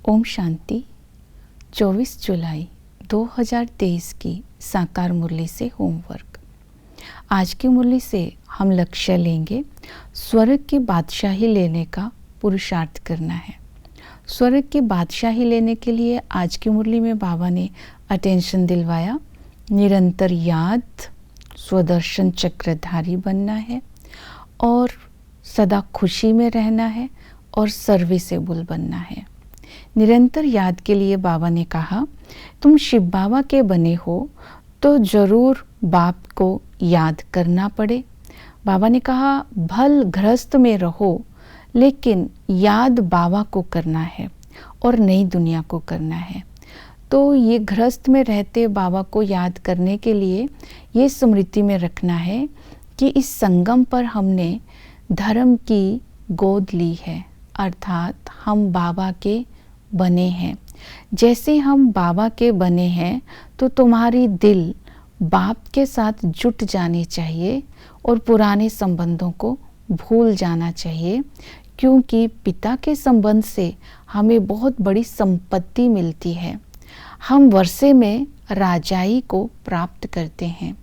ओम शांति। 24 जुलाई 2023 की साकार मुरली से होमवर्क। आज की मुरली से हम लक्ष्य लेंगे स्वर्ग की बादशाही लेने का पुरुषार्थ करना है। स्वर्ग की बादशाही लेने के लिए आज की मुरली में बाबा ने अटेंशन दिलवाया, निरंतर याद, स्वदर्शन चक्रधारी बनना है और सदा खुशी में रहना है और सर्विसेबल बनना है। निरंतर याद के लिए बाबा ने कहा, तुम शिव बाबा के बने हो तो जरूर बाप को याद करना पड़े। बाबा ने कहा, भल गृहस्थ में रहो लेकिन याद बाबा को करना है और नई दुनिया को करना है। तो ये गृहस्थ में रहते बाबा को याद करने के लिए ये स्मृति में रखना है कि इस संगम पर हमने धर्म की गोद ली है, अर्थात हम बाबा के बने हैं। जैसे हम बाबा के बने हैं तो तुम्हारी दिल बाप के साथ जुट जानी चाहिए और पुराने संबंधों को भूल जाना चाहिए, क्योंकि पिता के संबंध से हमें बहुत बड़ी संपत्ति मिलती है। हम वर्षे में राजाई को प्राप्त करते हैं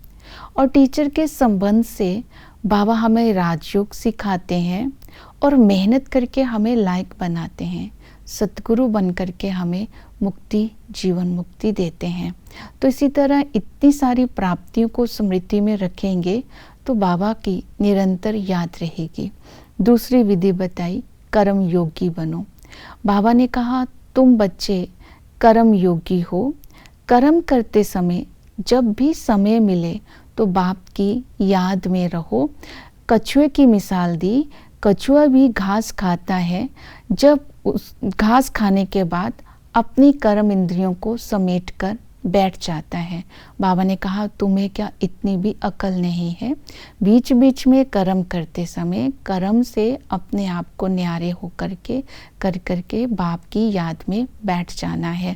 और टीचर के संबंध से बाबा हमें राजयोग सिखाते हैं और मेहनत करके हमें लायक बनाते हैं। सतगुरु बन करके हमें मुक्ति, जीवन मुक्ति देते हैं। तो इसी तरह इतनी सारी प्राप्तियों को स्मृति में रखेंगे तो बाबा की निरंतर याद रहेगी। दूसरी विधि बताई, कर्म योगी बनो। बाबा ने कहा, तुम बच्चे कर्म योगी हो। कर्म करते समय जब भी समय मिले तो बाप की याद में रहो। कछुए की मिसाल दी, कछुआ भी घास खाता है, जब उस घास खाने के बाद अपनी कर्म इंद्रियों को समेट कर बैठ जाता है। बाबा ने कहा, तुम्हें क्या इतनी भी अकल नहीं है? बीच बीच में कर्म करते समय कर्म से अपने आप को न्यारे होकर के कर बाप की याद में बैठ जाना है।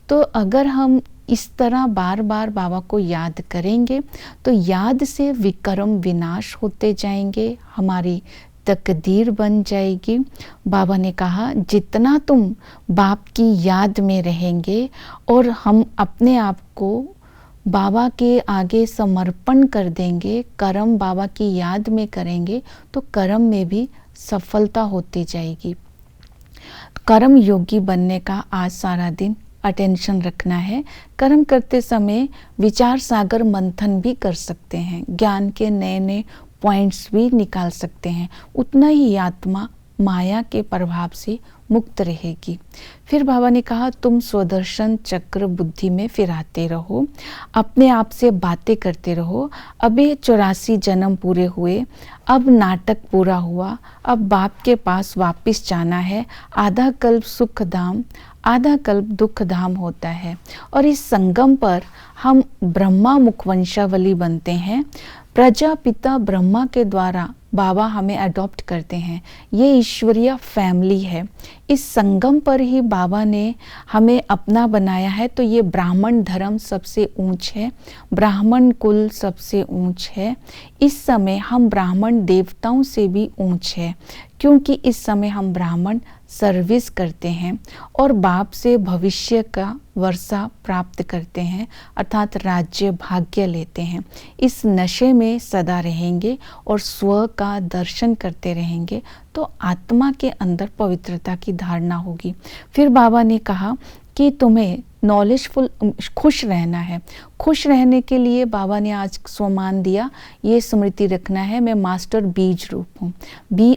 तो अगर हम इस तरह बार बार बाबा को याद करेंगे तो याद से विकर्म विनाश होते जाएंगे, हमारी तकदीर बन जाएगी। बाबा ने कहा, जितना तुम बाप की याद में रहेंगे और हम अपने आप को बाबा के आगे समर्पण कर देंगे, कर्म बाबा की याद में करेंगे तो कर्म में भी सफलता होती जाएगी। कर्म योगी बनने का आज सारा दिन अटेंशन रखना है। कर्म करते समय विचार सागर मंथन भी कर सकते हैं, ज्ञान के नए नए पॉइंट्स भी निकाल सकते हैं। उतना ही आत्मा माया के प्रभाव से मुक्त रहेगी। फिर बाबा ने कहा, तुम स्वदर्शन चक्र बुद्धि में फिराते रहो, अपने आप से बातें करते रहो। अभी 84 जन्म पूरे हुए, अब नाटक पूरा हुआ, अब बाप के पास वापस जाना है। आधा कल्प सुख धाम, आधा कल्प दुख धाम होता है और इस संगम पर हम ब्रह्मा मुखवंशावली बनते हैं। प्रजापिता ब्रह्मा के द्वारा बाबा हमें अडॉप्ट करते हैं। ये ईश्वरीय फैमिली है। इस संगम पर ही बाबा ने हमें अपना बनाया है। तो ये ब्राह्मण धर्म सबसे ऊंच है, ब्राह्मण कुल सबसे ऊंच है। इस समय हम ब्राह्मण देवताओं से भी ऊंच है, क्योंकि इस समय हम ब्राह्मण सर्विस करते हैं और बाप से भविष्य का वर्षा प्राप्त करते हैं, अर्थात राज्य भाग्य लेते हैं। इस नशे में सदा रहेंगे और स्व का दर्शन करते रहेंगे तो आत्मा के अंदर पवित्रता की धारणा होगी। फिर बाबा ने कहा कि तुम्हें नॉलेजफुल, खुश रहना है। खुश रहने के लिए बाबा ने आज स्वमान दिया, ये स्मृति रखना है, मैं मास्टर बीज रूप हूँ।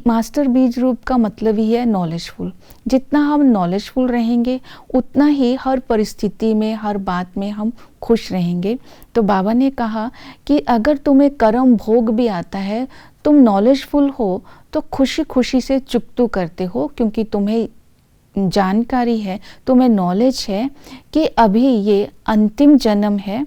मास्टर बीज रूप का मतलब ही है नॉलेजफुल। जितना हम नॉलेजफुल रहेंगे उतना ही हर परिस्थिति में, हर बात में हम खुश रहेंगे। तो बाबा ने कहा कि अगर तुम्हें कर्म भोग भी आता है, तुम नॉलेजफुल हो तो खुशी खुशी से चुकतू करते हो, क्योंकि तुम्हें जानकारी है, तुम्हें नॉलेज है कि अभी ये अंतिम जन्म है,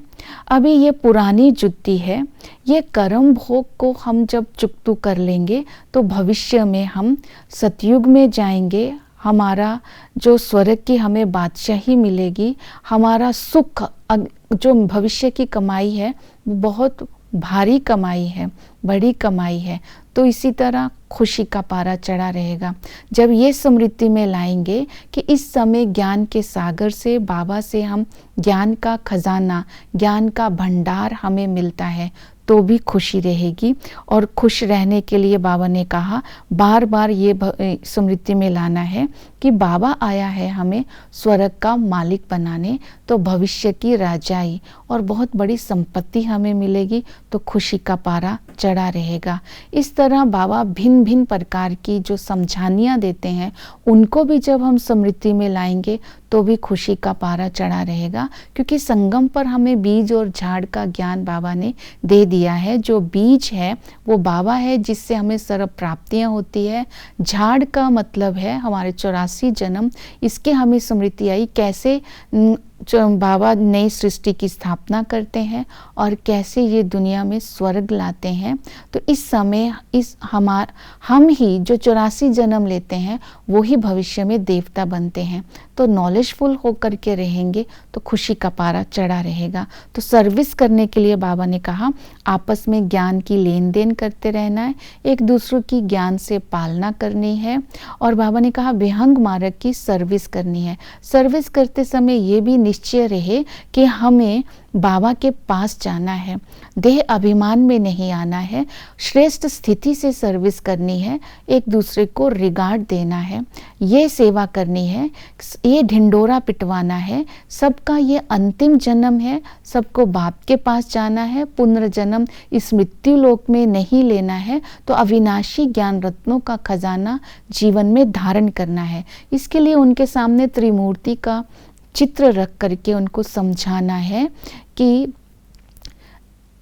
अभी ये पुरानी जुत्ती है। ये कर्म भोग को हम जब चुकतू कर लेंगे तो भविष्य में हम सतयुग में जाएंगे। हमारा जो स्वर्ग की हमें बादशाही मिलेगी, हमारा सुख, जो भविष्य की कमाई है वो बहुत भारी कमाई है, बड़ी कमाई है। तो इसी तरह खुशी का पारा चढ़ा रहेगा। जब ये स्मृति में लाएंगे कि इस समय ज्ञान के सागर से, बाबा से हम ज्ञान का खजाना, ज्ञान का भंडार हमें मिलता है, तो भी खुशी रहेगी। और खुश रहने के लिए बाबा ने कहा बार बार ये स्मृति में लाना है कि बाबा आया है हमें स्वर्ग का मालिक बनाने, तो भविष्य की राजाई और बहुत बड़ी संपत्ति हमें मिलेगी, तो खुशी का पारा चढ़ा रहेगा। इस तरह बाबा भिन्न भिन्न प्रकार की जो समझानियाँ देते हैं उनको भी जब हम स्मृति में लाएंगे तो भी खुशी का पारा चढ़ा रहेगा, क्योंकि संगम पर हमें बीज और झाड़ का ज्ञान बाबा ने दे दिया है। जो बीज है वो बाबा है, जिससे हमें सर्व प्राप्तियाँ होती है। झाड़ का मतलब है हमारे 84 जन्म, इसके हमें स्मृति आई कैसे जो बाबा नई सृष्टि की स्थापना करते हैं और कैसे ये दुनिया में स्वर्ग लाते हैं। तो इस समय हम ही जो 84 जन्म लेते हैं वो ही भविष्य में देवता बनते हैं। तो नॉलेजफुल होकर के रहेंगे तो खुशी का पारा चढ़ा रहेगा। तो सर्विस करने के लिए बाबा ने कहा आपस में ज्ञान की लेन देन करते रहना है, एक दूसरों की ज्ञान से पालना करनी है। और बाबा ने कहा विहंग मार्ग की सर्विस करनी है। सर्विस करते समय ये भी निश्चय रहे कि हमें बाबा के पास जाना है, देह अभिमान में नहीं आना है, श्रेष्ठ स्थिति से सर्विस करनी है, एक दूसरे को रिगार्ड देना है, ये सेवा करनी है, ये ढिंडोरा पिटवाना है। सबका ये अंतिम जन्म है, सबको बाप के पास जाना है, पुनर्जन्म इस मृत्यु लोक में नहीं लेना है। तो अविनाशी ज्ञान रत्नों का खजाना जीवन में धारण करना है। इसके लिए उनके सामने त्रिमूर्ति का चित्र रख करके उनको समझाना है कि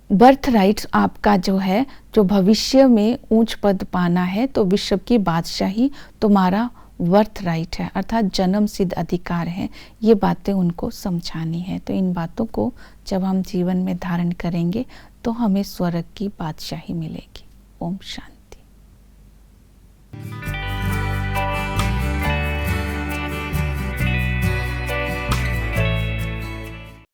बर्थ राइट्स आपका जो है, जो भविष्य में ऊंच पद पाना है, तो विश्व की बादशाही तुम्हारा बर्थ राइट है, अर्थात जन्म सिद्ध अधिकार है। ये बातें उनको समझानी है। तो इन बातों को जब हम जीवन में धारण करेंगे तो हमें स्वर्ग की बादशाही मिलेगी। ओम शांति।